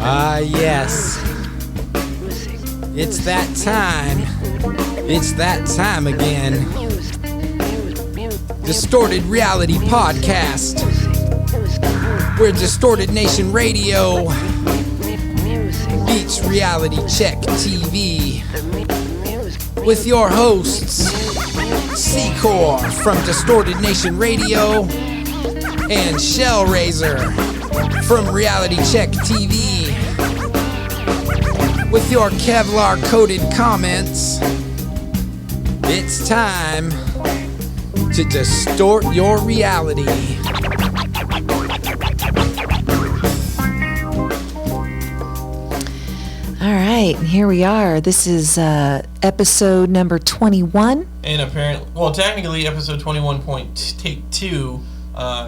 Yes. It's that time. It's that time again. Distorted Reality Podcast. We're Distorted Nation Radio beats Reality Check TV. With your hosts, C-Core from Distorted Nation Radio and Shellraiser from Reality Check TV. With your Kevlar-coated comments, it's time to distort your reality. All right, and here we are. This is episode number 21. And apparently, well, technically episode 21.2,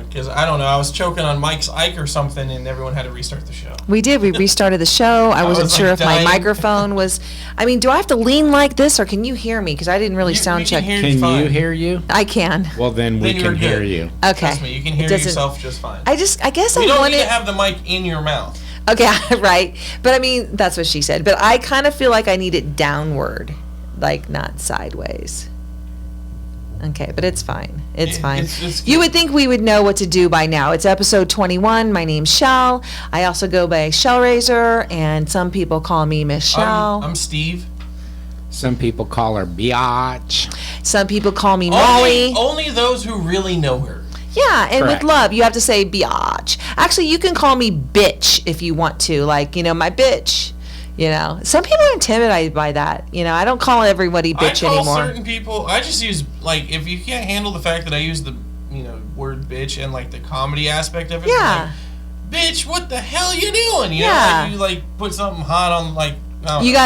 because I don't know, I was choking on Mike's Ike or something, and everyone had to restart the show. We did. We restarted the show. I wasn't sure if my microphone was... I mean, do I have to lean like this, or can you hear me? Because I didn't really sound check. Can you hear you? I can. Well, then we can hear you. Okay. Trust me, you can hear yourself just fine. I guess you don't need to have the mic in your mouth. Okay, right. But I mean, that's what she said. But I kind of feel like I need it downward, like not sideways. Okay, but it's fine. It's fine. You would think we would know what to do by now. It's episode 21. My name's Shell. I also go by Shellraiser, and some people call me Miss Shell. I'm Steve. Some people call her Biatch. Some people call me Molly. Only those who really know her. Yeah, and Correct. with love, you have to say biatch. Actually, you can call me bitch if you want to. Like, my bitch. Some people are intimidated by that. I don't call everybody bitch anymore. I call certain people, I just use, like, if you can't handle the fact that I use the, word bitch and, like, the comedy aspect of it. Yeah. Like, bitch, what the hell you doing? Yeah. You, like, put something hot on, like, you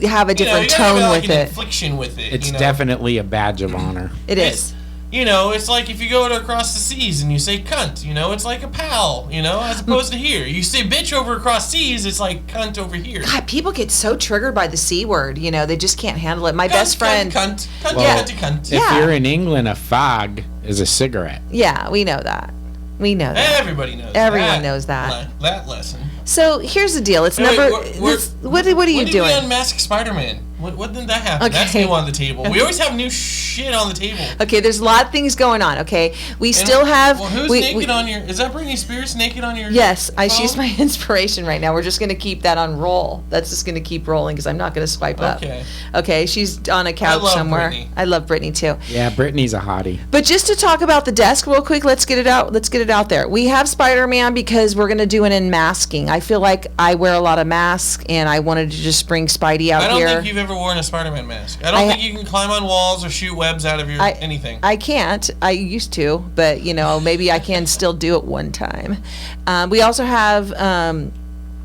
have a different tone have, like, with an it. infliction with it. It's definitely a badge of honor. It is. It's like if you go across the seas and you say cunt, it's like a pal, as opposed to here. You say bitch over across seas, it's like cunt over here. God, people get so triggered by the C word, they just can't handle it. My best friend... Cunt. If you're in England, a fag is a cigarette. Yeah, we know that. Everybody knows Everyone knows that. That lesson. So, here's the deal. It's what are you doing? When did we unmask Spider-Man? What did that happen? Okay. That's new on the table. We always have new shit on the table. Okay, there's a lot of things going on, okay? Still have... Well, who's naked on your... Is that Britney Spears naked on your... Yes, she's my inspiration right now. We're just going to keep that on roll. That's just going to keep rolling because I'm not going to swipe up. Okay, she's on a couch somewhere. Britney. I love Britney, too. Yeah, Britney's a hottie. But just to talk about the desk real quick, let's get it out there. We have Spider-Man because we're going to do an unmasking. I feel like I wear a lot of masks, and I wanted to just bring Spidey out here. I don't think you've ever worn a Spider-Man mask. I don't think you can climb on walls or shoot webs out of your anything. I can't. I used to, but maybe I can still do it one time. We also have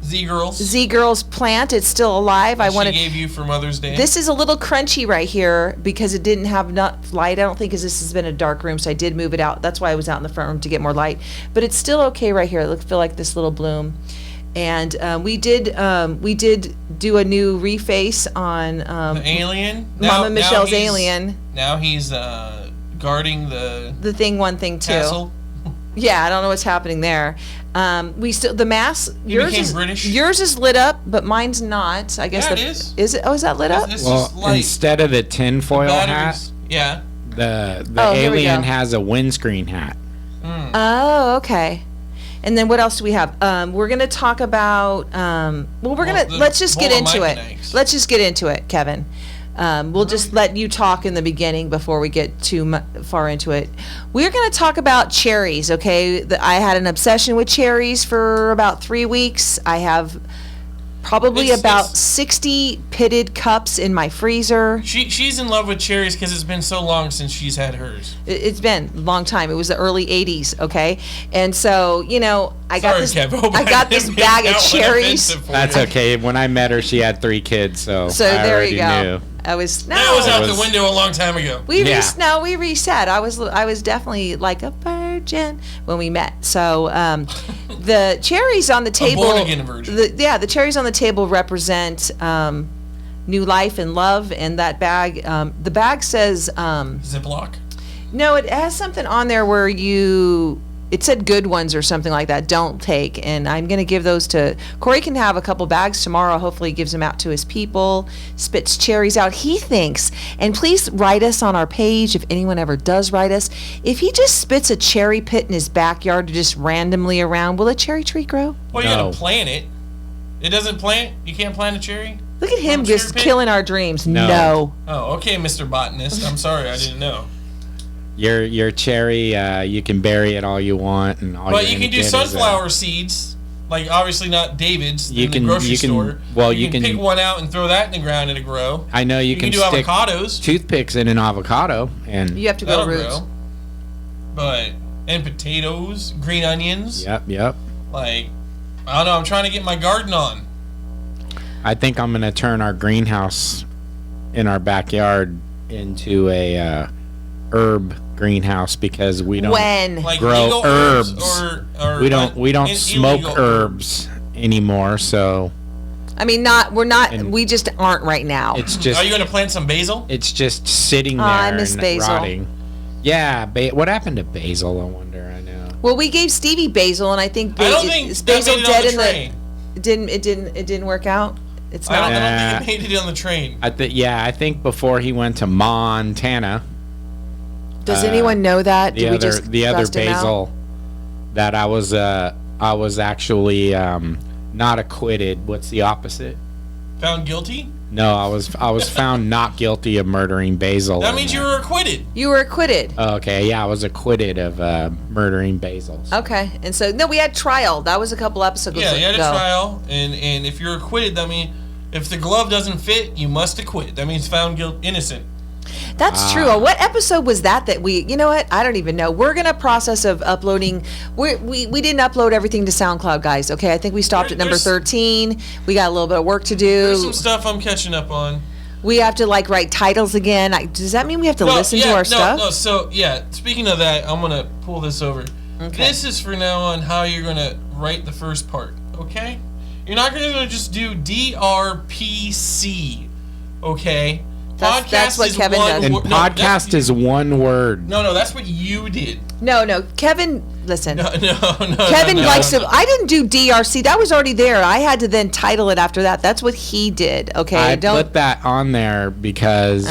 Z-Girls plant. It's still alive. She gave you for Mother's Day. This is a little crunchy right here because it didn't have enough light. I don't think because this has been a dark room, so I did move it out. That's why I was out in the front room to get more light. But it's still okay right here. It feel like this little bloom. And we did do a new reface on the alien. Mama Michelle's alien. Now he's guarding the thing 1, thing 2. Castle. Yeah, I don't know what's happening there. The mask. Yours is lit up, but mine's not. I guess it is. Is it? Oh, is that lit up? Well, instead of the tinfoil hat, yeah, the alien has a windscreen hat. Mm. Oh, okay. And then what else do we have? We're going to talk about... let's just get into it. Let's just get into it, Kevin. We'll just let you talk in the beginning before we get too far into it. We're going to talk about cherries, okay? I had an obsession with cherries for about 3 weeks. I have probably about 60 pitted cups in my freezer. She's in love with cherries because it's been so long since she's had hers. It's been a long time. It was the early 80s, okay? And so, I got this bag of cherries. That's okay. When I met her, she had 3 kids, so there you go. Knew. That was out the window a long time ago. We reset. I was definitely like a virgin when we met. So the cherries on the table. A born again virgin. The cherries on the table represent new life and love. And that bag, the bag says Ziploc. No, it has something on there where you it said good ones or something like that. Don't take. And I'm going to give those to Cory. Can have a couple bags tomorrow. Hopefully he gives them out to his people. Spits cherries out. He thinks, and please write us on our page if anyone ever does write us. If he just spits a cherry pit in his backyard just randomly around, will a cherry tree grow? Well, you got to plant it. It doesn't plant? You can't plant a cherry? Look at him just killing our dreams. No. Oh, okay, Mr. Botanist. I'm sorry, I didn't know. Your cherry, you can bury it all you want, and all. But you can do sunflower seeds, like obviously not David's in the grocery store. Well, you can pick one out and throw that in the ground and it'll grow. I know you can do stick avocados, toothpicks in an avocado, and you have to grow roots. And potatoes, green onions. Yep. Like, I don't know. I'm trying to get my garden on. I think I'm gonna turn our greenhouse in our backyard into a herb greenhouse because we don't grow herbs. Or we don't smoke herbs anymore. So I mean, we just aren't right now. It's just. Are you going to plant some basil? It's just sitting there I miss basil. Rotting. Yeah, what happened to basil? I wonder. I know. Well, we gave Stevie basil, and I think basil dead in the. It didn't work out. It's not. I don't think it made it on the train. I think before he went to Montana. Does anyone know that? The other basil that I was actually not acquitted. What's the opposite? Found guilty? No, I was found not guilty of murdering basil. That means you were acquitted. You were acquitted. Oh, okay, yeah, I was acquitted of murdering basil. Okay, and so we had trial. That was a couple episodes ago. Yeah, you had a trial, and if you're acquitted, that means if the glove doesn't fit, you must acquit. That means found innocent. That's true. What episode was that we, you know what? I don't even know. We're going to process of uploading. We didn't upload everything to SoundCloud, guys. Okay. I think we stopped at number 13. We got a little bit of work to do. There's some stuff I'm catching up on. We have to write titles again. Does that mean we have to listen to our stuff? No. So speaking of that, I'm going to pull this over. Okay. This is for now on how you're going to write the first part. Okay. You're not going to just do DRPC. Okay. That's what Kevin does. And podcast is one word. No, that's what you did. No, Kevin, listen. No. Kevin likes to. I didn't do DRC. That was already there. I had to then title it after that. That's what he did. Okay, I put that on there because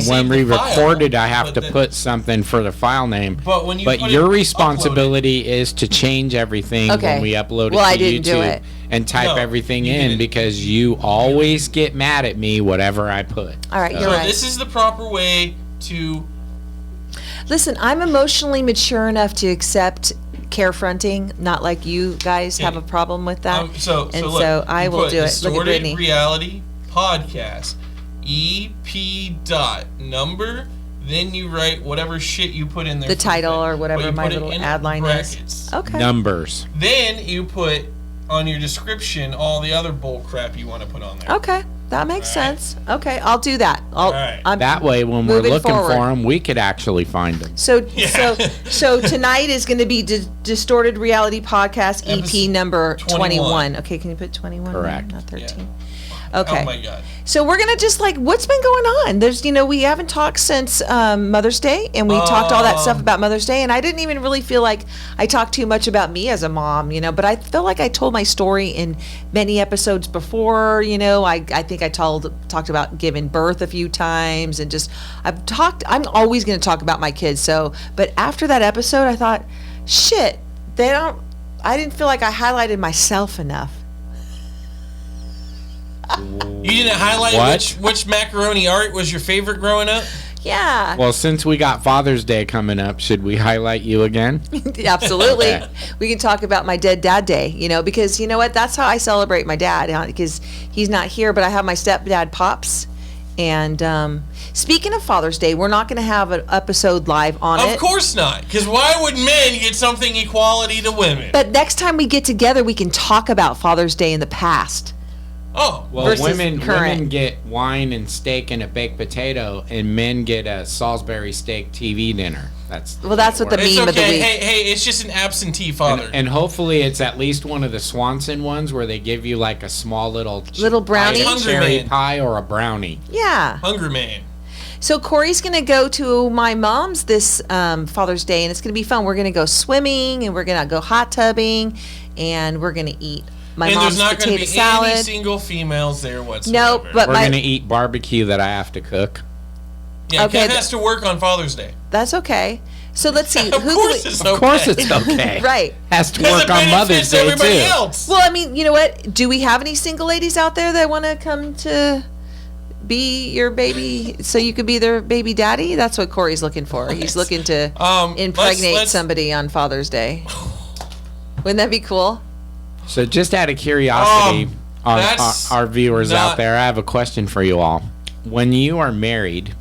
when we recorded, I have to put something for the file name. But your responsibility is to change everything when we upload it to I didn't YouTube. Do it. And type everything in because you always get mad at me whatever I put. All right, you're right. This is the proper way to... Listen, I'm emotionally mature enough to accept carefronting, not like you guys have a problem with that. So I will do it. Look at Brittany. Reality Podcast, EP number, then you write whatever shit you put in there. The title or whatever my little ad line is. Okay. Numbers. Then you put on your description all the other bull crap you want to put on there. Okay, that makes sense. Okay, I'll do that. That way, when we're looking for them, we could actually find them. So tonight is going to be Distorted Reality Podcast EP number 21. Okay, can you put 21? Correct. Not 13. Yeah. Okay. Oh my God. So we're gonna just what's been going on? There's we haven't talked since Mother's Day, and we talked all that stuff about Mother's Day, and I didn't even really feel like I talked too much about me as a mom, but I feel like I told my story in many episodes before. I think I talked about giving birth a few times, and I'm always gonna talk about my kids. But after that episode, I thought, shit, I didn't feel like I highlighted myself enough. You didn't highlight which macaroni art was your favorite growing up? Yeah. Well, since we got Father's Day coming up, should we highlight you again? Absolutely. Okay. We can talk about my dead dad day, because you know what? That's how I celebrate my dad, because he's not here, but I have my stepdad, Pops. And speaking of Father's Day, we're not going to have an episode live on it. Of course not, because why would men get something equality to women? But next time we get together, we can talk about Father's Day in the past. Oh, well, women get wine and steak and a baked potato, and men get a Salisbury steak TV dinner. That's what the meme of the week. Hey, it's just an absentee father. And hopefully it's at least one of the Swanson ones where they give you a small little brownie, cherry pie or a brownie. Yeah, Hungry Man. So Cory's going to go to my mom's this Father's Day, and it's going to be fun. We're going to go swimming, and we're going to go hot tubbing, and we're going to eat my mom's potato salad. And there's not going to be any single females there whatsoever. Nope. But we're going to eat barbecue that I have to cook. Yeah, okay, Kev has to work on Father's Day. That's okay. So let's see. Of course it's okay. Right. Has to work on Mother's Day, too. Else. Well, I mean, you know what? Do we have any single ladies out there that want to come to be your baby so you could be their baby daddy? That's what Cory's looking for. He's looking to impregnate somebody on Father's Day. Wouldn't that be cool? So just out of curiosity, our viewers out there, I have a question for you all. When you are married,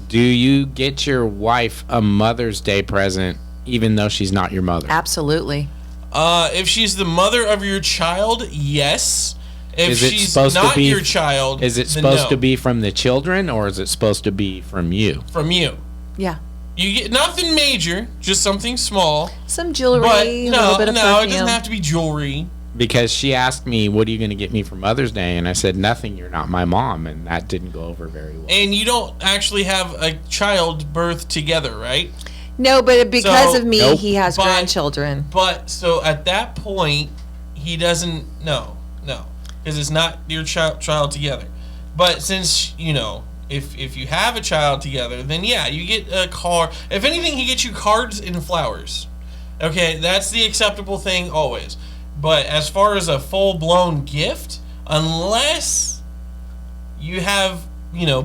do you get your wife a Mother's Day present even though she's not your mother? Absolutely. If she's the mother of your child, yes. If she's not your child, is it supposed to be from the children, or is it supposed to be from you? From you. Yeah. You get nothing major, just something small. Some jewelry, but a little bit of perfume. It doesn't have to be jewelry. Because she asked me, what are you going to get me for Mother's Day? And I said, nothing, you're not my mom. And that didn't go over very well. And you don't actually have a child birth together, right? No, but because of me, he has grandchildren. But, so at that point, he doesn't, no. Because it's not your child together. But since, if you have a child together, then yeah, you get a card. If anything, he gets you cards and flowers. Okay, that's the acceptable thing always. But as far as a full-blown gift, unless you have,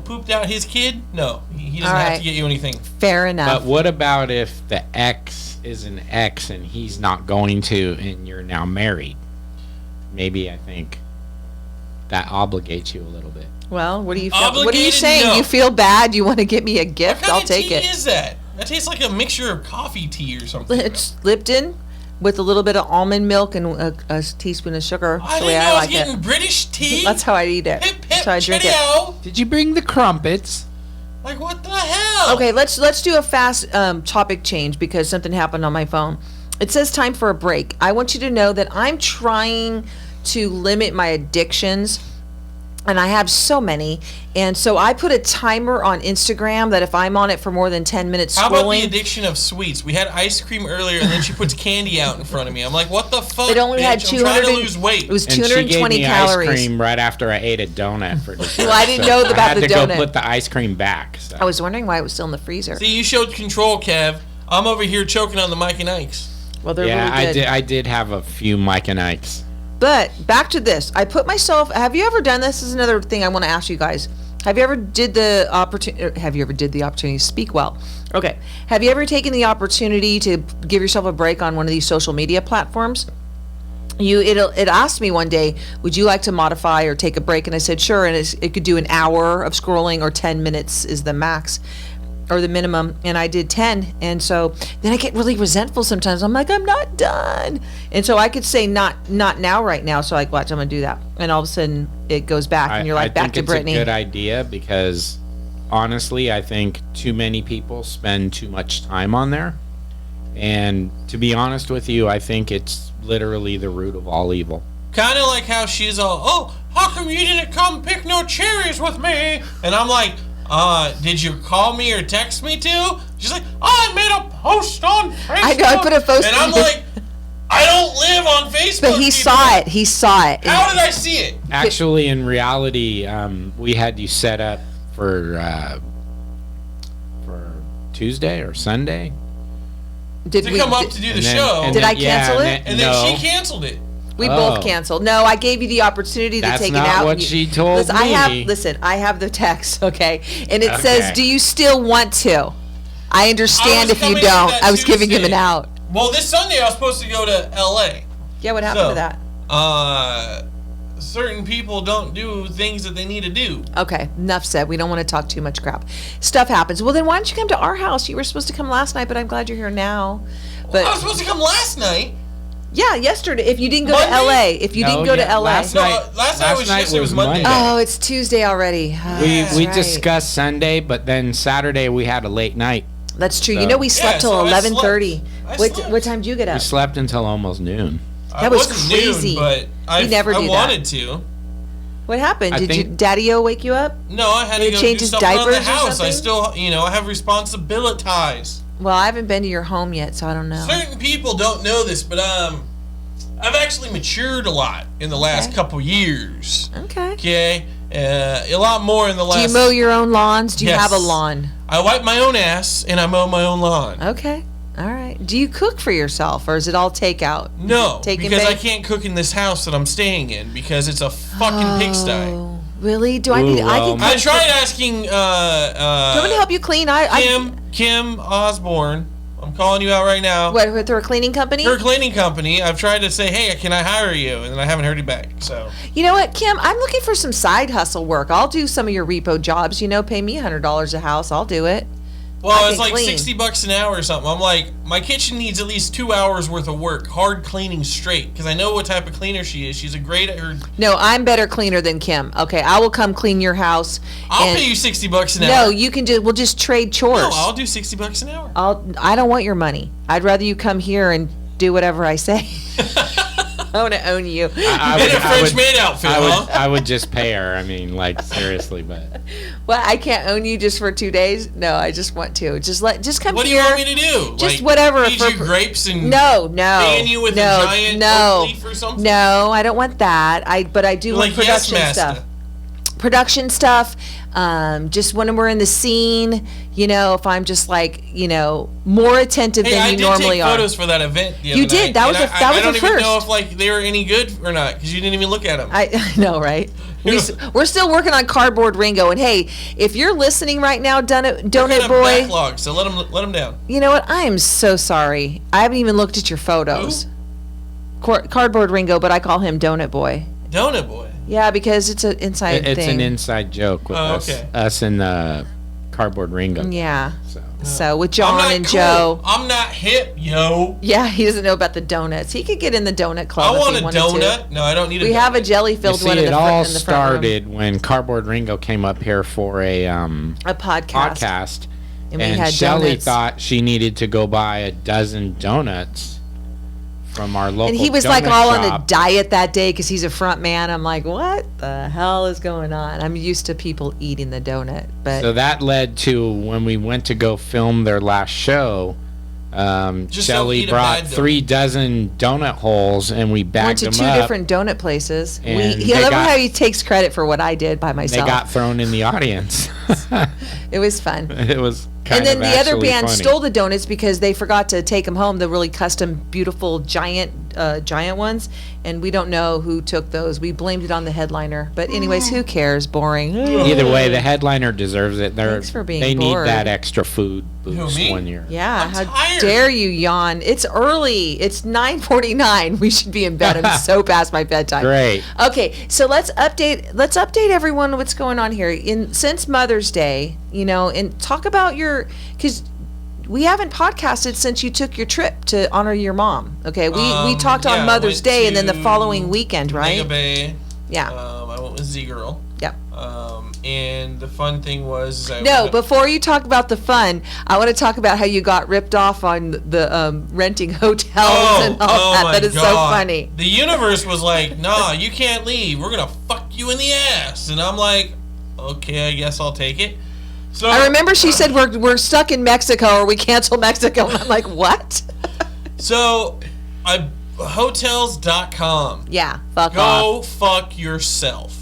pooped out his kid, no, he doesn't have to get you anything. Fair enough. But what about if the ex is an ex and he's not going to, and you're now married? Maybe I think that obligates you a little bit. Well, what are you saying? No. You feel bad? You want to get me a gift? I'll take it. What kind of tea is that? That tastes like a mixture of coffee tea or something. It's Lipton with a little bit of almond milk and a teaspoon of sugar. I didn't know I was getting British tea. That's how I eat it. Hip, That's how I drink it. Did you bring the crumpets? Like, what the hell? Okay, let's do a fast topic change because something happened on my phone. It says time for a break. I want you to know that I'm trying to limit my addictions, and I have so many. And so I put a timer on Instagram that if I'm on it for more than 10 minutes scrolling. How about the addiction of sweets? We had ice cream earlier, and then she puts candy out in front of me. I'm like, what the fuck? It only had 200. I'm trying to lose weight. It was 220 and she gave me calories. Ice cream right after I ate a donut for dessert. Well, I didn't know about the donut. I had to go put the ice cream back. So. I was wondering why it was still in the freezer. See, you showed control, Kev. I'm over here choking on the Mike and Ike's. Well, they're really good. I did have a few Mike and Ike's. But back to this. I put myself. Have you ever done this? This is another thing I want to ask you guys. Have you ever did the opportunity to speak well? Okay. Have you ever taken the opportunity to give yourself a break on one of these social media platforms? It asked me one day, would you like to modify or take a break? And I said sure. And it could do an hour of scrolling or 10 minutes is the max. Or the minimum, and I did 10, and so then I get really resentful sometimes. I'm like, I'm not done, and so I could say not now, right now. So like, watch, I'm gonna do that, and all of a sudden it goes back, and you're like back to Brittany. I think it's a good idea because honestly, I think too many people spend too much time on there, and to be honest with you, I think it's literally the root of all evil. Kind of like how she's all, how come you didn't come pick no cherries with me? And I'm like, did you call me or text me to? She's like, I made a post on Facebook. I know, I put a post. And I'm like, I don't live on Facebook. But he saw it. He saw it. How did I see it? Actually, in reality, we had you set up for Tuesday or Sunday. Did we come up to do the show? Did I cancel it? And then she canceled it. We both canceled. No, I gave you the opportunity to take it out. That's not what she told me. I have the text, okay? And it says, do you still want to? I understand if you don't. I was giving him an out. Well, this Sunday I was supposed to go to L.A. Yeah, what happened to that? Certain people don't do things that they need to do. Okay, enough said. We don't want to talk too much crap. Stuff happens. Well, then why don't you come to our house? You were supposed to come last night, but I'm glad you're here now. But I was supposed to come last night. Yeah, yesterday. If you didn't go to LA. If you didn't go to LA. Last night was Monday. Oh, it's Tuesday already. We discussed Sunday, but then Saturday we had a late night. That's true. So. We slept till 11:30. What time did you get up? We slept until almost noon. That was crazy. Noon, but I wanted to. What happened? Did Daddy-O wake you up? No, I had to go change do his stuff around the diapers or house. I something? still, I have responsibilities. Well, I haven't been to your home yet, so I don't know. Certain people don't know this, but I've actually matured a lot in the last couple years. Okay. A lot more in the last... Do you mow your own lawns? Do you have a lawn? I wipe my own ass, and I mow my own lawn. Okay. All right. Do you cook for yourself, or is it all takeout? No, because I can't cook in this house that I'm staying in because it's a fucking pigsty. Really? Do I need? I tried asking. Do you want me to help you clean? Kim Osborne. I'm calling you out right now. What, with her cleaning company? Her cleaning company. I've tried to say, hey, can I hire you? And I haven't heard you back. So. You know what, Kim? I'm looking for some side hustle work. I'll do some of your repo jobs. Pay me $100 a house. I'll do it. Well, it's like $60 an hour or something. I'm like, my kitchen needs at least 2 hours worth of work, hard cleaning straight, because I know what type of cleaner she is. She's great at her. No, I'm better cleaner than Kim. Okay, I will come clean your house. I'll pay you $60 an hour. No, you can we'll just trade chores. No, I'll do $60 an hour. I don't want your money. I'd rather you come here and do whatever I say. I want to own you. In a French maid outfit, I would just pay her. I mean, like, seriously, but. Well, I can't own you just for 2 days. No, I just want to. Just come here. What do you want me to do? Just whatever. Feed you grapes and no. fan you with a giant oak leaf or something? No, I don't want that. But I do want production stuff. Production stuff. Just when we're in the scene, if I'm just like, more attentive than you normally are. I did take photos for that event the other night. You did. That was the first. I don't even know if they were any good or not because you didn't even look at them. I know, right? We're still working on Cardboard Ringo, and hey, if you're listening right now, Donut Boy, backlog, so let them down. You know what? I am so sorry. I haven't even looked at your photos. Cardboard Ringo, but I call him Donut Boy. Donut Boy. Yeah, because it's an inside thing. It's an inside joke with us and Cardboard Ringo. Yeah. So with John and Joe. I'm not hip, yo. Yeah, he doesn't know about the donuts. He could get in the donut club. I want a donut. No, I don't need a donut. We have a jelly-filled one in the front. It all started when Cardboard Ringo came up here for a podcast. And Shelly thought she needed to go buy a dozen donuts from our local donut shop. And he was like all on a diet that day because he's a front man. I'm like, what the hell is going on? I'm used to people eating the donut. So that led to when we went to go film their last show, Shelly brought 3 dozen donut holes and we bagged them up. Went to 2 different donut places. I love how he takes credit for what I did by myself. They got thrown in the audience. It was fun. It was and then the other band stole the donuts because they forgot to take them home, the really custom, beautiful, giant ones, and we don't know who took those. We blamed it on the headliner. But anyways, who cares? Boring. Either way, the headliner deserves it. Thanks for being They bored. need that extra food boost one year. Yeah, how dare you yawn? It's early. It's 9:49. We should be in bed. I'm so past my bedtime. Great. Okay, so let's update everyone what's going on here. Since Mother's Day, and talk about because we haven't podcasted since you took your trip to honor your mom. Okay, we talked on Mother's Day and then the following weekend, right? Mega Bay. Yeah. I went with Z-Girl. Yep. And the fun thing was... before you talk about the fun, I want to talk about how you got ripped off on the renting hotels and all that. That is so funny. The universe was like, nah, you can't leave. We're going to fuck you in the ass. And I'm like, okay, I guess I'll take it. So I remember she said we're stuck in Mexico or we cancel Mexico. And I'm like, what? So, hotels.com. Yeah, fuck off. Go fuck yourself.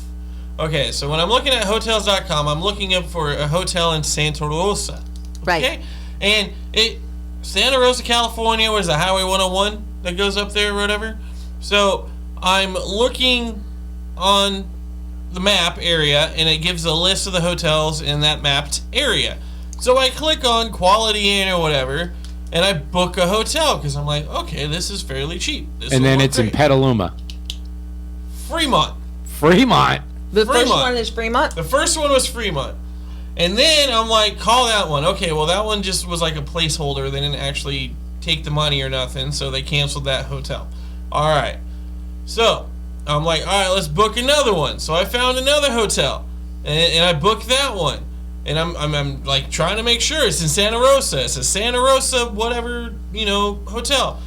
Okay, so when I'm looking at hotels.com, I'm looking up for a hotel in Santa Rosa. Right. Okay? And Santa Rosa, California, was the Highway 101 that goes up there or whatever. So, I'm looking on the map area and it gives a list of the hotels in that mapped area. So I click on Quality Inn or whatever and I book a hotel because I'm like, okay, this is fairly cheap. And then it's great. In Petaluma. Fremont. The first one is Fremont? The first one was Fremont. And then I'm like, call that one. Okay, well that one just was like a placeholder. They didn't actually take the money or nothing, so they canceled that hotel. Alright. So I'm like, all right, let's book another one. So I found another hotel, and I booked that one. And I'm like trying to make sure it's in Santa Rosa. It's a Santa Rosa whatever, hotel.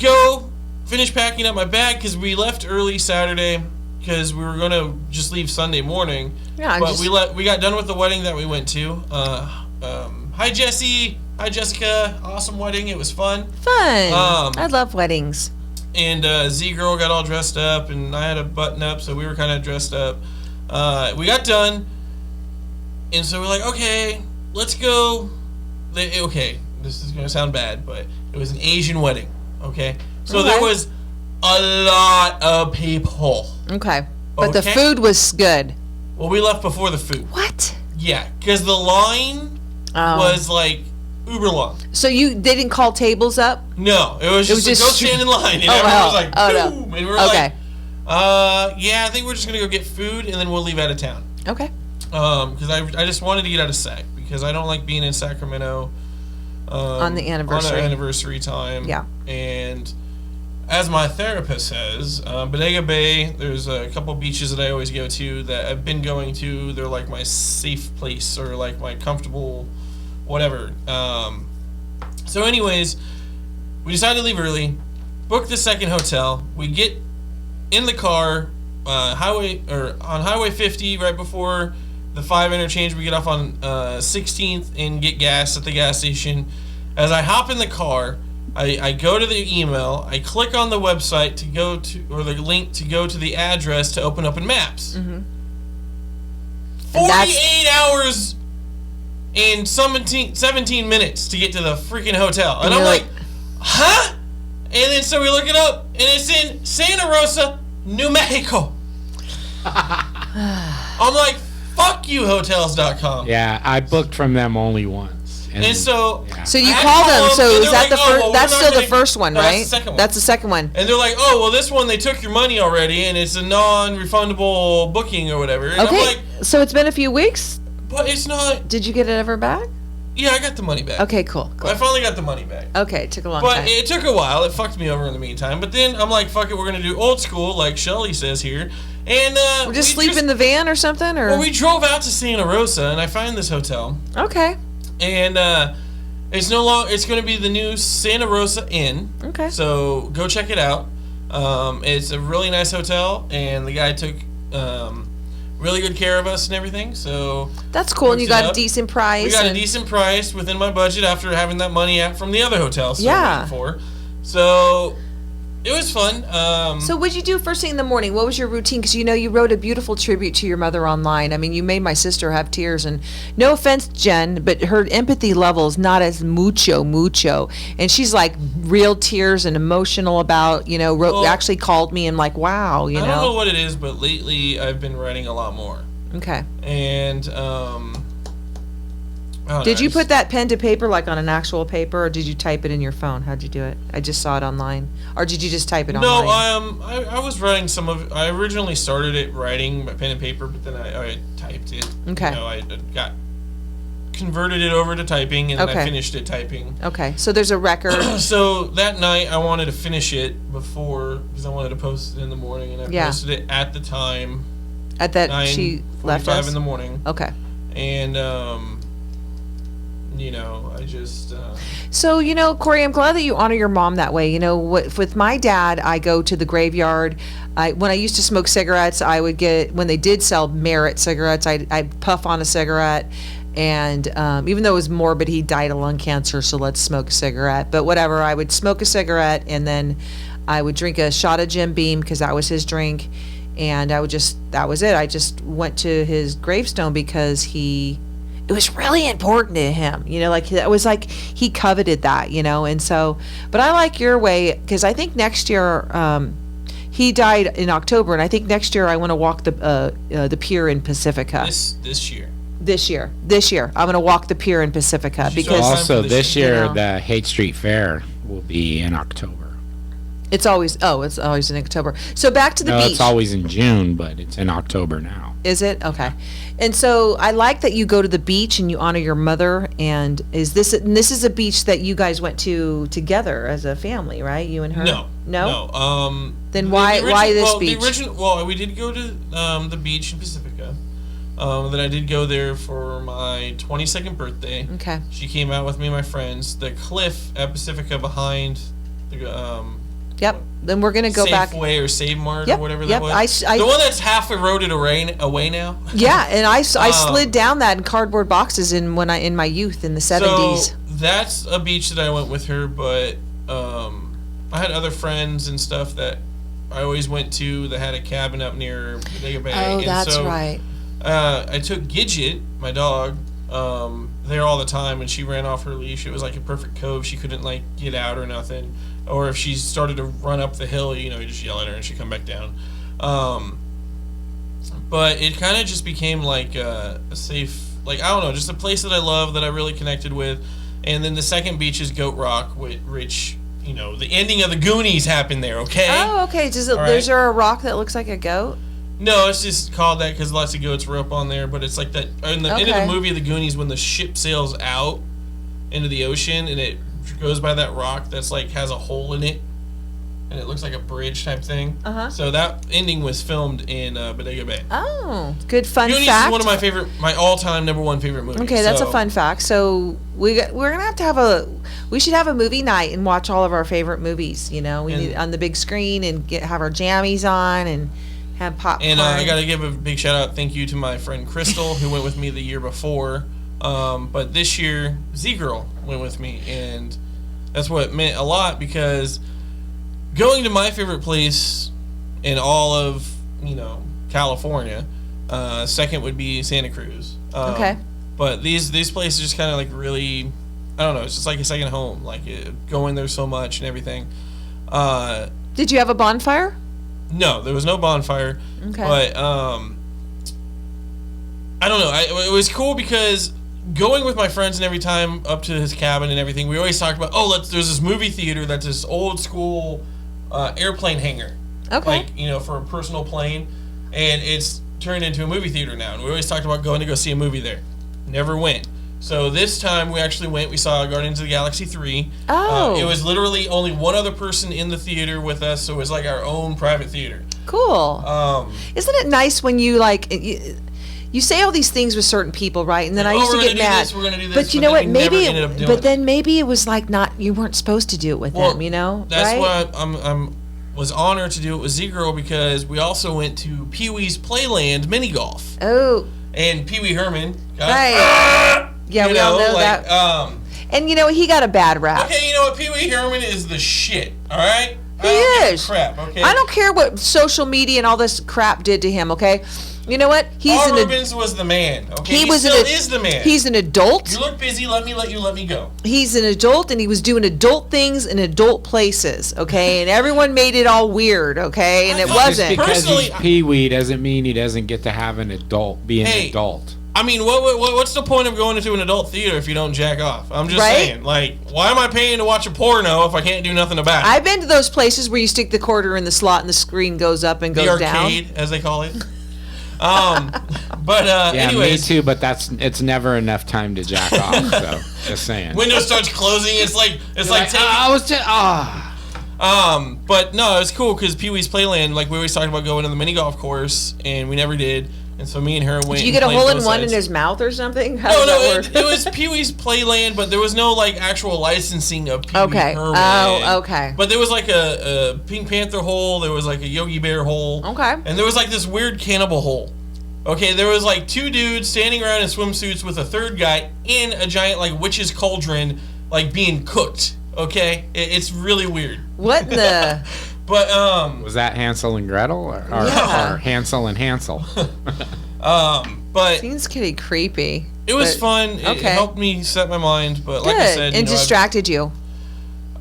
Go finish packing up my bag because we left early Saturday, because we were going to just leave Sunday morning. Yeah, but we got done with the wedding that we went to. Hi, Jesse. Hi, Jessica. Awesome wedding. It was fun. I love weddings. And Z-Girl got all dressed up, and I had a button up, so we were kind of dressed up. We got done, and so we're like, okay, let's go. Okay, this is going to sound bad, but it was an Asian wedding, okay? So there was a lot of people. Okay. But the food was good. Well, we left before the food. What? Yeah, because the line was like uber long. So they didn't call tables up? No, it was just go stand in line, and everyone was like, boom, no. And we were like, yeah, I think we're just gonna go get food, and then we'll leave out of town. Okay. Because I just wanted to get out of Sac because I don't like being in Sacramento on the anniversary. On our anniversary time. Yeah. And as my therapist says, Bodega Bay, there's a couple beaches that I always go to that I've been going to. They're like my safe place or like my comfortable whatever. So anyways, we decided to leave early, book the second hotel. We get in the car, on Highway 50 right before the 5 interchange. We get off on 16th and get gas at the gas station. As I hop in the car, I go to the email, I click on the website to go to, or the link to go to the address to open up in Maps. Mm-hmm. 48 hours and 17 minutes to get to the freaking hotel. And I'm like, huh? And then so we look it up, and it's in Santa Rosa, New Mexico. I'm like, fuck you, hotels.com. Yeah, I booked from them only once. And so... Yeah. So you called them, so is that the first... That's still the first one, right? That's the second one. That's the second one. And they're like, oh, well, this one, they took your money already, and it's a non-refundable booking or whatever. And okay, I'm like, so it's been a few weeks? But it's not... Did you get it ever back? Yeah, I got the money back. Okay, cool. I finally got the money back. Okay, it took a long time. But it took a while. It fucked me over in the meantime. But then I'm like, fuck it, we're going to do old school, like Shelly says here. And we'll just sleep in the van or something? Or? Well, we drove out to Santa Rosa, and I find this hotel. Okay. And it's no longer... It's going to be the new Santa Rosa Inn. Okay. So go check it out. It's a really nice hotel, and the guy took... really good care of us and everything, so... That's cool, and you got a decent price. We got a decent price within my budget after having that money out from the other hotel. Yeah. So, it was fun. So what'd you do first thing in the morning? What was your routine? Because you wrote a beautiful tribute to your mother online. I mean, you made my sister have tears, and no offense, Jen, but her empathy level is not as mucho. And she's like real tears and emotional about, actually called me and like, wow, I don't know what it is, but lately I've been writing a lot more. Okay. And, did you put that pen to paper like on an actual paper, or did you type it in your phone? How'd you do it? I just saw it online. Or did you just type it online? No, I was writing some of it. I originally started it writing by pen and paper, but then I typed it. Okay. I converted it over to typing, and then I finished it typing. Okay, so there's a record. So that night I wanted to finish it because I wanted to post it in the morning, and I posted it at the time. At that she left us? 9:45 in the morning. Okay. And, I just... So, Cory, I'm glad that you honor your mom that way. With my dad, I go to the graveyard. When I used to smoke cigarettes, I would when they did sell Merit cigarettes, I'd puff on a cigarette. And even though it was morbid, he died of lung cancer, so let's smoke a cigarette. But whatever, I would smoke a cigarette, and then I would drink a shot of Jim Beam because that was his drink. And that was it. I just went to his gravestone because it was really important to him, it was like he coveted that, and so, but I like your way, because I think next year, he died in October, and I think next year I want to walk the pier in Pacifica. This year. I'm going to walk the pier in Pacifica, because also this year the Haight Street Fair will be in October. It's always in October. So back to the beach. It's always in June, but it's in October now. Is it? Okay. And so I like that you go to the beach and you honor your mother. And this is a beach that you guys went to together as a family, right? You and her? No. Then why this beach? We did go to the beach in Pacifica. Then I did go there for my 22nd birthday. Okay. She came out with me and my friends. The cliff at Pacifica behind the Yep. Then we're gonna go back. Safeway or Save Mart or whatever that was. The one that's half eroded away now. Yeah, and I slid down that in cardboard boxes in my youth in the 70s. So that's a beach that I went with her, but I had other friends and stuff that I always went to that had a cabin up near Bodega Bay. Oh, that's right. I took Gidget, my dog, there all the time, and she ran off her leash. It was like a perfect cove. She couldn't like get out or nothing. Or if she started to run up the hill, you just yell at her and she'd come back down. But it kind of just became like a safe, like, I don't know, just a place that I love, that I really connected with. And then the second beach is Goat Rock, which, the ending of the Goonies happened there, okay? Oh, okay. Is there a rock that looks like a goat? No, it's just called that because lots of goats were up on there. But it's like that in the end of the movie of the Goonies, when the ship sails out into the ocean and it goes by that rock that's like has a hole in it, and it looks like a bridge type thing. So that ending was filmed in Bodega Bay. Oh, good fun Goonies fact. is one of my all-time #1 favorite movies. Okay, that's a fun fact. So we're gonna we should have a movie night and watch all of our favorite movies. We need on the big screen and have our jammies on and have popcorn. And I got to give a big shout out, thank you to my friend Crystal who went with me the year before. But this year, Z-Girl went with me, and that's what meant a lot, because going to my favorite place in all of, California, second would be Santa Cruz. Okay. But these places just kind of like really, I don't know, it's just like a second home, like going there so much and everything. Did you have a bonfire? No, there was no bonfire. Okay. But, I don't know, it was cool because going with my friends and every time up to his cabin and everything, we always talked about, there's this movie theater that's this old school airplane hangar. Okay. Like, for a personal plane. And it's turned into a movie theater now. And we always talked about going to go see a movie there. Never went. So this time we actually went. We saw Guardians of the Galaxy 3. Oh. It was literally only one other person in the theater with us, so it was like our own private theater. Cool. Isn't it nice when you you say all these things with certain people, right? And then I used to get mad. We're gonna do this, but you know what? Maybe it was like you weren't supposed to do it with them. That's right? why I'm was honored to do it with Z-Girl, because we also went to Pee Wee's Playland mini golf. Oh. And Pee Wee Herman. Right. Yeah, we all know that. And he got a bad rap. Okay, you know what? Pee Wee Herman is the shit. All right. He is. Crap. Okay. I don't care what social media and all this crap did to him. Okay. You know what? Paul Rubens was the man. Okay, he still is the man. He's an adult. You look busy. Let me go. He's an adult, and he was doing adult things in adult places. Okay, and everyone made it all weird. Okay, and it wasn't. Just because he's Pee Wee doesn't mean he doesn't get to have an adult, be an adult. I mean, what's the point of going into an adult theater if you don't jack off? I'm just saying, like, why am I paying to watch a porno if I can't do nothing about it? I've been to those places where you stick the quarter in the slot and the screen goes up and goes down. The arcade, as they call it. Anyways. Me too, but it's never enough time to jack off, so just saying. Window starts closing, it's like but no, it's cool because Pee Wee's Playland, like we always talked about going to the mini golf course, and we never did. And so me and her went. Did you get a hole in one in his mouth or something? It was Pee Wee's Playland, but there was no like actual licensing of Pee Wee Herman. Oh, okay. But there was like a Pink Panther hole. There was like a Yogi Bear hole. Okay. And there was like this weird cannibal hole. Okay, there was like two dudes standing around in swimsuits with a third guy in a giant like witch's cauldron, like being cooked. Okay, it's really weird. What the? But was that Hansel and Gretel or Hansel and Hansel? But seems pretty creepy. It was fun. It helped me set my mind. But like I said, and distracted you.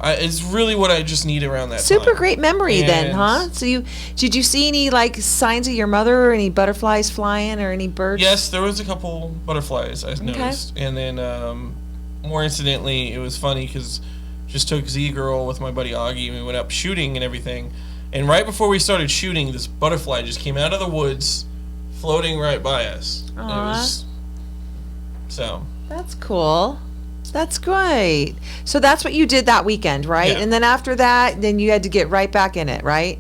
It's really what I just need around that. Super great memory then, huh? So did you see any like signs of your mother, or any butterflies flying, or any birds? Yes, there was a couple butterflies I noticed, and then more incidentally, it was funny because. Just took Z-Girl with my buddy Augie, and we went up shooting and everything. And right before we started shooting, this butterfly just came out of the woods, floating right by us. Aww. So. That's cool. That's great. So that's what you did that weekend, right? Yeah. And then after that, then you had to get right back in it, right?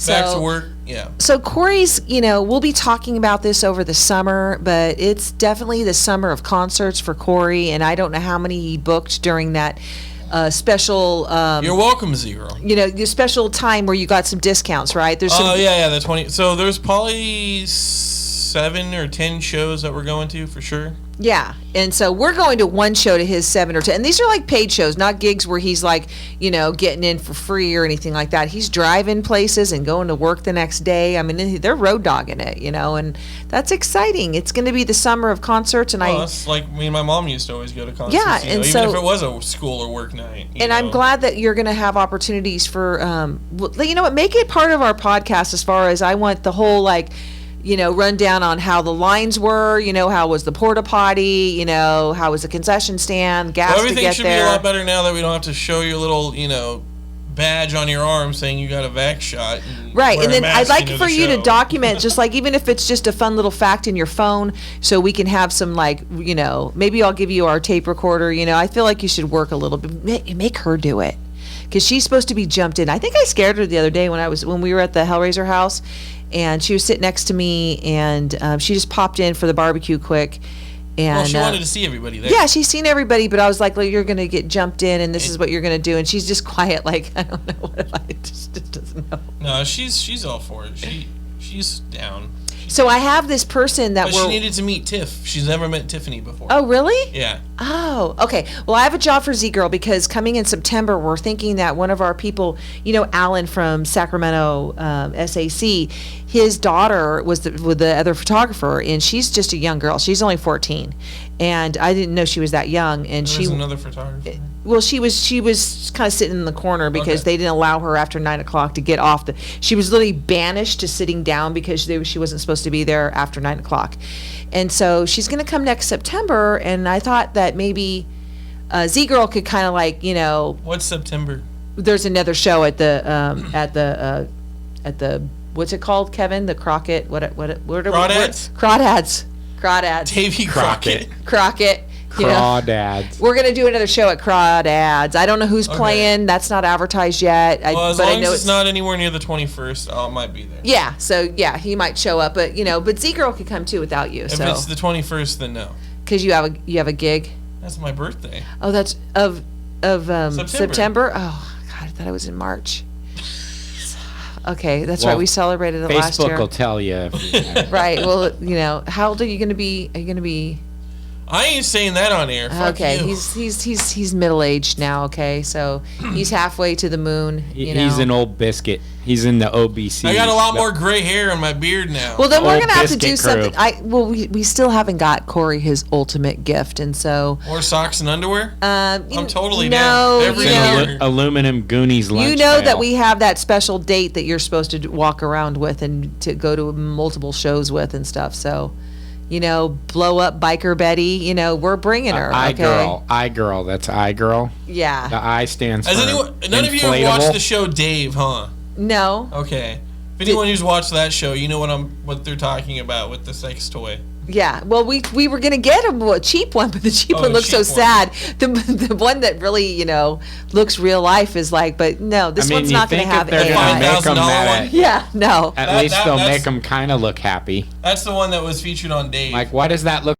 Back to work, yeah. So Cory's, we'll be talking about this over the summer, but it's definitely the summer of concerts for Cory, and I don't know how many he booked during that special. You're welcome, Zero. Your special time where you got some discounts, right? There's the 20. So there's probably 7 or 10 shows that we're going to for sure. Yeah, and so we're going to one show to his 7 or 10, and these are like paid shows, not gigs where he's like, getting in for free or anything like that. He's driving places and going to work the next day. I mean, they're road dogging it, and that's exciting. It's going to be the summer of concerts, and that's like me and my mom used to always go to concerts. Yeah, and even so if it was a school or work night. And I'm glad that you're going to have opportunities for, make it part of our podcast as far as I want the whole rundown on how the lines were, how was the porta potty, how was the concession stand, gas to get there. Everything should be a lot better now that we don't have to show your little, badge on your arm saying you got a vax shot. Right, and then I'd like for you to document, just like even if it's just a fun little fact in your phone, so we can have some maybe I'll give you our tape recorder. I feel like you should work a little bit, make her do it, because she's supposed to be jumped in. I think I scared her the other day when we were at the Hellraiser house. And she was sitting next to me, and she just popped in for the barbecue quick. And she wanted to see everybody there. Yeah, she's seen everybody, but I was like, you're going to get jumped in, and this is what you're going to do. And she's just quiet, like, I don't know what I just doesn't know. No, she's all for it. She's down. So I have this person that she needed to meet Tiff. She's never met Tiffany before. Oh, really? Yeah. Oh, okay. Well, I have a job for Z-Girl because coming in September, we're thinking that one of our people, Alan from Sacramento SAC, his daughter was the other photographer, and she's just a young girl. She's only 14, and I didn't know she was that young. And There's another photographer. Well, she was kind of sitting in the corner because they didn't allow her after 9 o'clock to get off she was literally banished to sitting down because she wasn't supposed to be there after 9 o'clock. And so she's going to come next September, and I thought that maybe Z-Girl could kind of What's September? There's another show at the what's it called, Kevin? The Crockett, Crawdads? Crawdads. Davy Crockett. Crawdads. We're going to do another show at Crawdads. I don't know who's playing. That's not advertised yet. As long as it's not anywhere near the 21st, it might be there. Yeah, so he might show up, but but Z-Girl could come too without you. If it's the 21st, then no. Because you have a gig. That's my birthday. Oh, that's of September. Oh God, I thought it was in March. Okay, that's right. We celebrated it last year. Facebook will tell you. Right. Well, how old are you going to be? Are you going to be? I ain't saying that on air. Fuck okay, you. he's middle aged now. Okay, so he's halfway to the moon. He's an old biscuit. He's in the OBC. I got a lot more gray hair on my beard now. Well, then we're gonna have to do something. We still haven't got Cory his ultimate gift, and so or socks and underwear. I'm totally down. Every year. Aluminum Goonies lunch. That we have that special date that you're supposed to walk around with and to go to multiple shows with and stuff. So. Blow up biker Betty. We're bringing her. I girl. That's I girl. Yeah. The I stands for. None of you have watched the show Dave, huh? No. Okay. If anyone who's watched that show, you know what they're talking about with the sex toy. Yeah, well, we were gonna get a cheap one, but the cheap one looks so sad. The one that really looks real life is but no, this one's not gonna have $5,000 one. Yeah, no. At least they'll make them kind of look happy. That's the one that was featured on Dave. Why does that look